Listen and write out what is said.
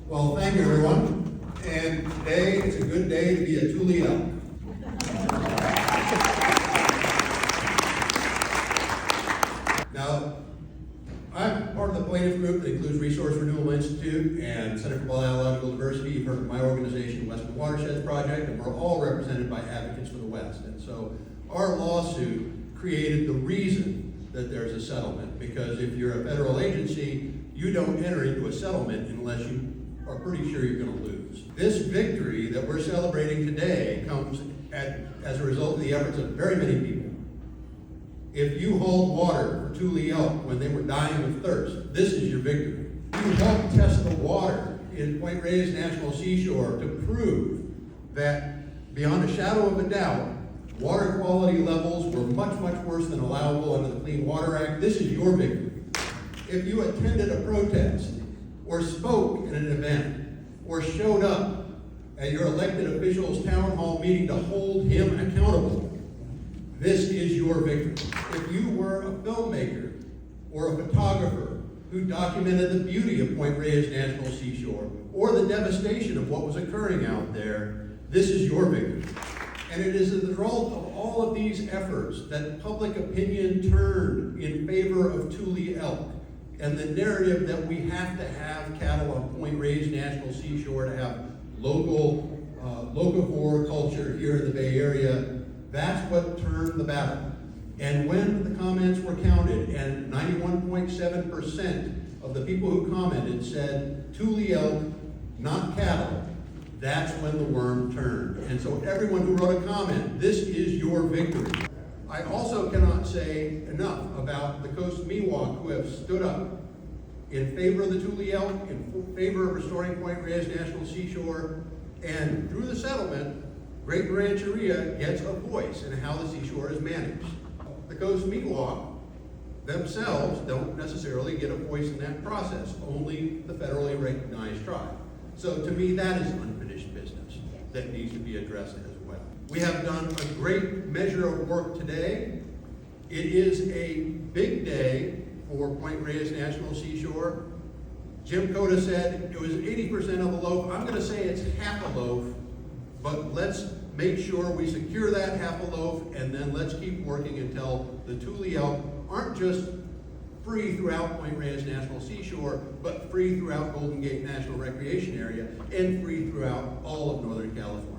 Well, thank you, everyone. And today is a good day to be a Tule Elk. Now, I'm part of the plaintiff group that includes Resource Renewal Institute and Center for Biological Diversity. You've heard of my organization, Western Watersheds Project, and we're all represented by advocates for the West. And so our lawsuit created the reason that there's a settlement, because if you're a federal agency, you don't enter into a settlement unless you are pretty sure you're going to lose. This victory that we're celebrating today comes as a result of the efforts of very many people. If you hold water for Tule Elk when they were dying of thirst, this is your victory. You helped test the water in Point Reyes National Seashore to prove that, beyond a shadow of a doubt, water quality levels were much, much worse than allowable under the Clean Water Act. This is your victory. If you attended a protest, or spoke at an event, or showed up at your elected official's town hall meeting to hold him accountable, this is your victory. If you were a filmmaker or a photographer who documented the beauty of Point Reyes National Seashore or the devastation of what was occurring out there, this is your victory. And it is the result of all of these efforts that public opinion turned in favor of Tule Elk and the narrative that we have to have cattle on Point Reyes National Seashore to have local locavore culture here in the Bay Area. That's what turned the battle. And when the comments were counted and 91.7% of the people who commented said Tule Elk, not cattle, that's when the worm turned. And so everyone who wrote a comment, this is your victory. I also cannot say enough about the Coast Miwok who have stood up in favor of the Tule Elk, in favor of restoring Point Reyes National Seashore, and through the settlement, Great Rancheria gets a voice in how the seashore is managed. The Coast Miwok themselves don't necessarily get a voice in that process, only the federally recognized tribe. So to me, that is unfinished business that needs to be addressed as well. We have done a great measure of work today. It is a big day for Point Reyes National Seashore. Jim Cota said it was 80% of the loaf. I'm going to say it's half a loaf, but let's make sure we secure that half a loaf, and then let's keep working until the Tule Elk aren't just free throughout Point Reyes National Seashore, but free throughout Golden Gate National Recreation Area and free throughout all of Northern California.